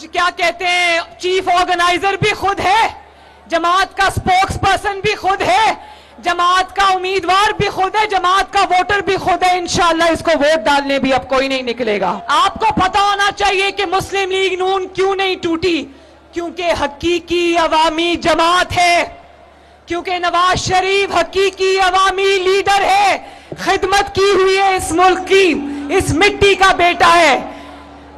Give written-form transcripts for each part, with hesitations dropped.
کیا کہتے ہیں چیف آرگنائزر بھی خود ہے, جماعت کا سپوکس پرسن بھی خود ہے, جماعت کا امیدوار بھی خود ہے, جماعت کا ووٹر بھی خود ہے. انشاءاللہ اس کو ووٹ ڈالنے بھی اب کوئی نہیں نکلے گا. آپ کو پتا ہونا چاہیے کہ مسلم لیگ نون کیوں نہیں ٹوٹی, کیونکہ حقیقی عوامی جماعت ہے, کیونکہ نواز شریف حقیقی عوامی لیڈر ہے, خدمت کی ہوئی ہے اس ملک کی, اس مٹی کا بیٹا ہے.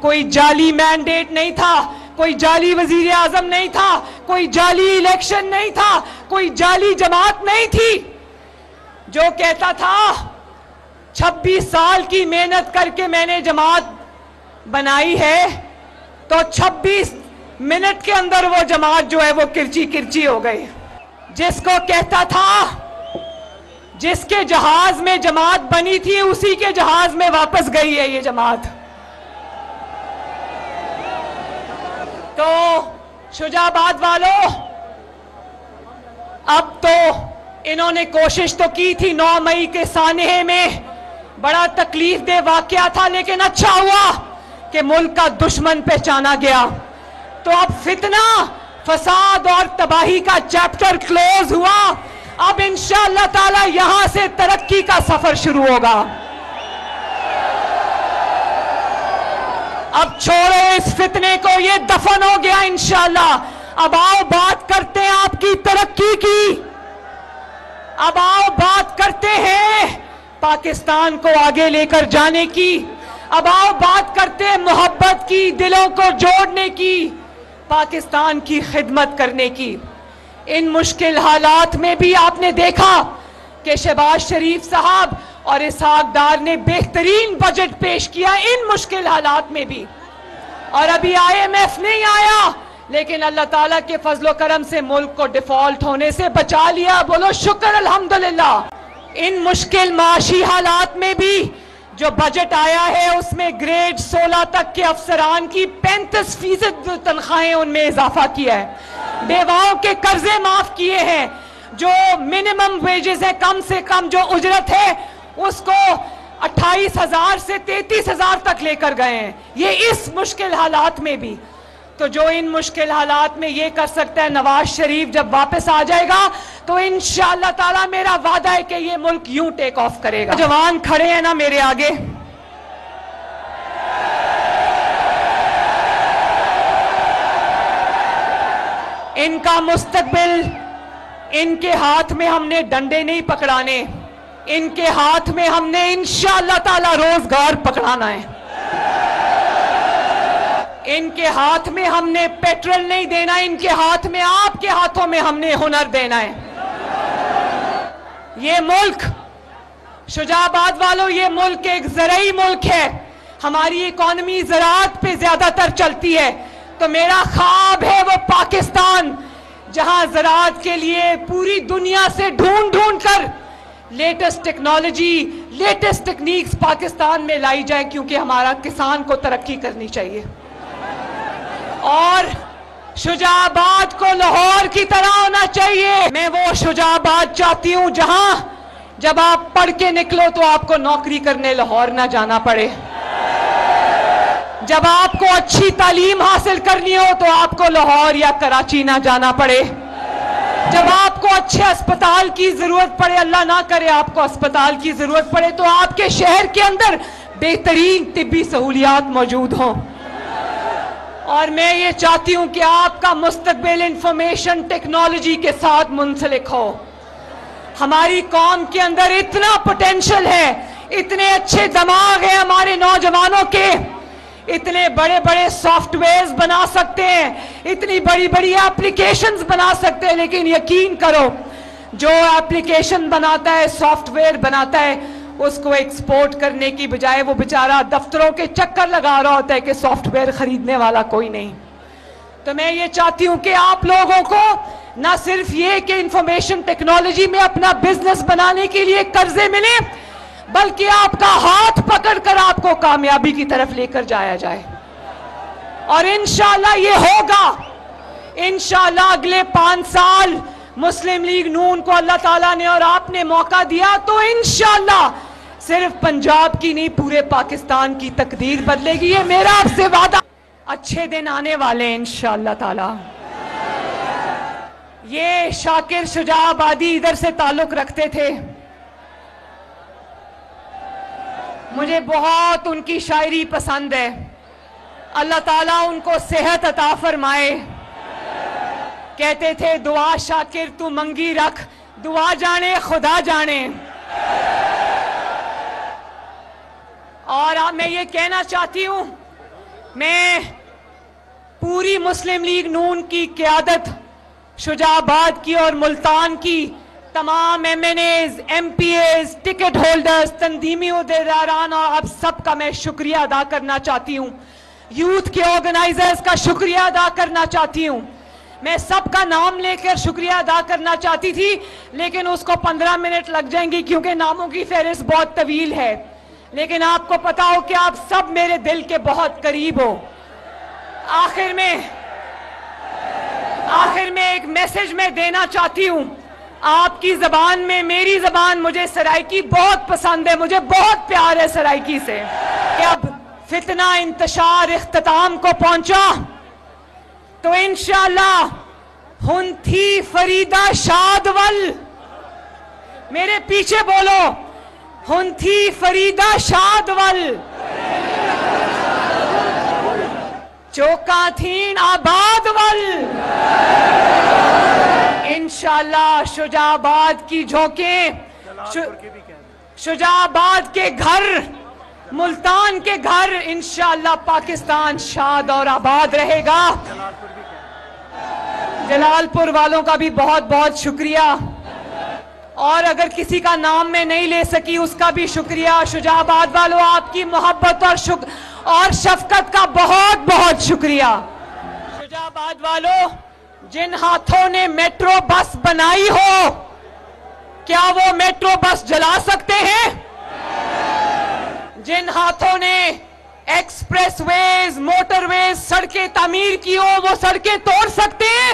کوئی جعلی مینڈیٹ نہیں تھا, کوئی جعلی وزیر اعظم نہیں تھا, کوئی جعلی الیکشن نہیں تھا, کوئی جعلی جماعت نہیں تھی. جو کہتا تھا 26 سال کی محنت کر کے میں نے جماعت بنائی ہے, تو 26 منٹ کے اندر وہ جماعت جو ہے وہ کرچی کرچی ہو گئی. جس کو کہتا تھا جس کے جہاز میں جماعت بنی تھی اسی کے جہاز میں واپس گئی ہے یہ جماعت. تو شجاع آباد والوں, اب تو انہوں نے کوشش تو کی تھی 9 مئی کے سانحے میں, بڑا تکلیف دہ واقعہ تھا, لیکن اچھا ہوا کہ ملک کا دشمن پہچانا گیا. تو اب فتنہ فساد اور تباہی کا چیپٹر کلوز ہوا. اب انشاءاللہ تعالی یہاں سے ترقی کا سفر شروع ہوگا. اب چھوڑو اس فتنے کو, یہ دفن ہو گیا انشاءاللہ. اب آؤ بات کرتے ہیں آپ کی ترقی کی, اب آؤ بات کرتے ہیں پاکستان کو آگے لے کر جانے کی, اب آؤ بات کرتے ہیں محبت کی, دلوں کو جوڑنے کی, پاکستان کی خدمت کرنے کی. ان مشکل حالات میں بھی آپ نے دیکھا کہ شہباز شریف صاحب اور اسحاق ڈار نے بہترین بجٹ پیش کیا ان مشکل حالات میں بھی. اور ابھی IMF نہیں آیا, لیکن اللہ تعالیٰ کے فضل و کرم سے ملک کو ڈیفالٹ ہونے سے بچا لیا. بولو شکر الحمدللہ. ان مشکل معاشی حالات میں بھی جو بجٹ آیا ہے اس میں گریڈ 16 تک کے افسران کی 35% تنخواہیں ان میں اضافہ کیا ہے, بیواؤں کے قرضے معاف کیے ہیں, جو منیمم ویجز ہے کم سے کم جو اجرت ہے اس کو 28,000 سے 33,000 تک لے کر گئے ہیں. یہ اس مشکل حالات میں بھی. تو جو ان مشکل حالات میں یہ کر سکتا ہے, نواز شریف جب واپس آ جائے گا تو انشاءاللہ تعالی میرا وعدہ ہے کہ یہ ملک یوں ٹیک آف کرے گا. جوان کھڑے ہیں نا میرے آگے, ان کا مستقبل ان کے ہاتھ میں ہم نے ڈنڈے نہیں پکڑانے, ان کے ہاتھ میں ہم نے انشاءاللہ تعالی روزگار پکڑانا ہے. ان کے ہاتھ میں ہم نے پیٹرول نہیں دینا, ان کے ہاتھ میں, آپ کے ہاتھوں میں ہم نے ہنر دینا ہے. یہ ملک شجاع آباد والوں, یہ ملک ایک زرعی ملک ہے, ہماری اکانومی زراعت پہ زیادہ تر چلتی ہے. تو میرا خواب ہے وہ پاکستان جہاں زراعت کے لیے پوری دنیا سے ڈھونڈ ڈھونڈ کر latest technology, latest techniques Pakistan میں لائی جائے, کیونکہ ہمارا کسان کو ترقی کرنی چاہیے. اور شجاع آباد کو لاہور کی طرح ہونا چاہیے. میں وہ شجاع آباد چاہتی ہوں جہاں جب آپ پڑھ کے نکلو تو آپ کو نوکری کرنے لاہور نہ جانا پڑے, جب آپ کو اچھی تعلیم حاصل کرنی ہو تو آپ کو لاہور یا کراچی نہ جانا پڑے, جب آپ کو اچھے اسپتال کی ضرورت پڑے, اللہ نہ کرے آپ کو اسپتال کی ضرورت پڑے, تو آپ کے شہر کے اندر بہترین طبی سہولیات موجود ہوں. اور میں یہ چاہتی ہوں کہ آپ کا مستقبل انفارمیشن ٹیکنالوجی کے ساتھ منسلک ہو. ہماری قوم کے اندر اتنا پوٹینشل ہے, اتنے اچھے دماغ ہیں ہمارے نوجوانوں کے, اتنے بڑے بڑے سافٹ ویئرز بنا سکتے ہیں, اتنی بڑی بڑی ایپلیکیشنز بنا سکتے ہیں, لیکن یقین کرو جو ایپلیکیشن بناتا ہے, سافٹ ویئر بناتا ہے, اس کو ایکسپورٹ کرنے کی بجائے وہ بیچارہ دفتروں کے چکر لگا رہا ہوتا ہے کہ سافٹ ویئر خریدنے والا کوئی نہیں. تو میں یہ چاہتی ہوں کہ آپ لوگوں کو نہ صرف یہ کہ انفارمیشن ٹیکنالوجی میں اپنا بزنس بنانے کے لیے قرضے ملیں, بلکہ آپ کا ہاتھ پکڑ کر آپ کو کامیابی کی طرف لے کر جایا جائے. اور انشاءاللہ یہ ہوگا. انشاءاللہ اگلے 5 سال مسلم لیگ نون کو اللہ تعالیٰ نے اور آپ نے موقع دیا تو انشاءاللہ صرف پنجاب کی نہیں پورے پاکستان کی تقدیر بدلے گی, یہ میرا آپ سے وعدہ. اچھے دن آنے والے ہیں انشاءاللہ تعالی. یہ شاکر شجاع آبادی ادھر سے تعلق رکھتے تھے. مجھے بہت ان کی شاعری پسند ہے. اللہ تعالیٰ ان کو صحت عطا فرمائے. کہتے تھے دعا شاکر تو منگی رکھ, دعا جانے خدا جانے. اور میں یہ کہنا چاہتی ہوں, میں پوری مسلم لیگ نون کی قیادت, شجاع آباد کی اور ملتان کی تمام M N As, M P As, ticket holders, تنظیمی عہدیداران اور آپ سب کا میں شکریہ ادا کرنا چاہتی ہوں. یوتھ کے آرگنائزرز کا شکریہ ادا کرنا چاہتی ہوں. میں سب کا نام لے کر شکریہ ادا کرنا چاہتی تھی, لیکن اس کو 15 منٹ لگ جائیں گی کیونکہ ناموں کی فہرست بہت طویل ہے. لیکن آپ کو پتا ہو کہ آپ سب میرے دل کے بہت قریب ہو. آخر میں ایک میسج میں دینا چاہتی ہوں. آپ کی زبان میں میری زبان, مجھے سرائکی بہت پسند ہے, مجھے بہت پیار ہے سرائکی سے. کہ اب فتنہ انتشار اختتام کو پہنچا تو انشاءاللہ ہن تھی فریدہ شادول. میرے پیچھے بولو, ہن تھی فریدہ شادول. چوکاں تھین آباد ول. انشاءاللہ شجاع آباد کی جھونکیں, شجاع آباد کے گھر, ملتان کے گھر, انشاءاللہ پاکستان شاد اور آباد رہے گا. جلال پور والوں کا بھی بہت بہت شکریہ, اور اگر کسی کا نام میں نہیں لے سکی اس کا بھی شکریہ. شجاع آباد والوں, آپ کی محبت اور شفقت کا بہت بہت شکریہ. شجاع آباد والوں, جن ہاتھوں نے میٹرو بس بنائی ہو, کیا وہ میٹرو بس جلا سکتے ہیں؟ جن ہاتھوں نے ایکسپریس ویز, موٹر ویز, سڑکیں تعمیر کی ہو, وہ سڑکیں توڑ سکتے ہیں؟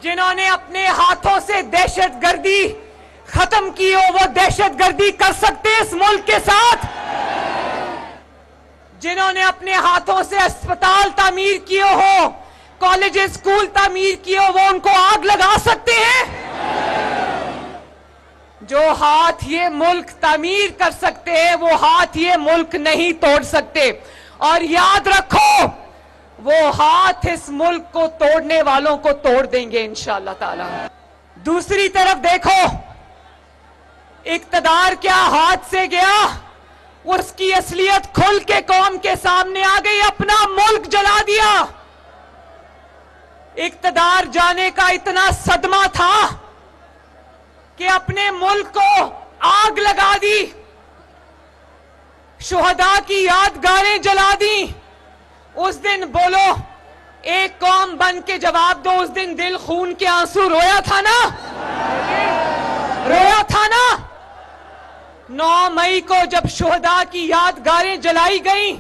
جنہوں نے اپنے ہاتھوں سے دہشت گردی ختم کی ہو, وہ دہشت گردی کر سکتے ہیں اس ملک کے ساتھ؟ جنہوں نے اپنے ہاتھوں سے اسپتال تعمیر کیے ہو, کالجز اسکول تعمیر کیے ہو, وہ ان کو آگ لگا سکتے ہیں؟ جو ہاتھ یہ ملک تعمیر کر سکتے ہیں, وہ ہاتھ یہ ملک نہیں توڑ سکتے. اور یاد رکھو, وہ ہاتھ اس ملک کو توڑنے والوں کو توڑ دیں گے انشاءاللہ تعالی. دوسری طرف دیکھو, اقتدار کیا ہاتھ سے گیا, اس کی اصلیت کھل کے قوم کے سامنے آ گئی. اپنا ملک جلا دیا. اقتدار جانے کا اتنا صدمہ تھا کہ اپنے ملک کو آگ لگا دی, شہداء کی یادگاریں جلا دی. اس دن بولو, ایک قوم بن کے جواب دو, اس دن دل خون کے آنسو رویا تھا نا, رویا تھا نا. 9 مئی کو جب شہداء کی یادگاریں جلائی گئیں,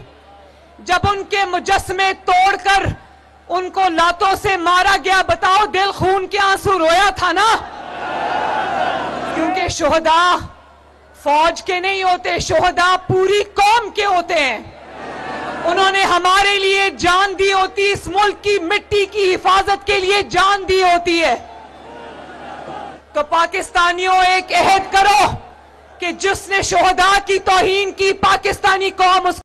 جب ان کے مجسمے توڑ کر ان کو لاتوں سے مارا گیا, بتاؤ دل خون کے آنسو رویا تھا نا. کیونکہ شہداء فوج کے نہیں ہوتے, شہداء پوری قوم کے ہوتے ہیں. انہوں نے ہمارے لیے جان دی ہوتی, اس ملک کی مٹی کی حفاظت کے لیے جان دی ہوتی ہے. تو پاکستانیوں, ایک عہد کرو کہ جس نے شہداء کی توہین کی, پاکستانی قوم اس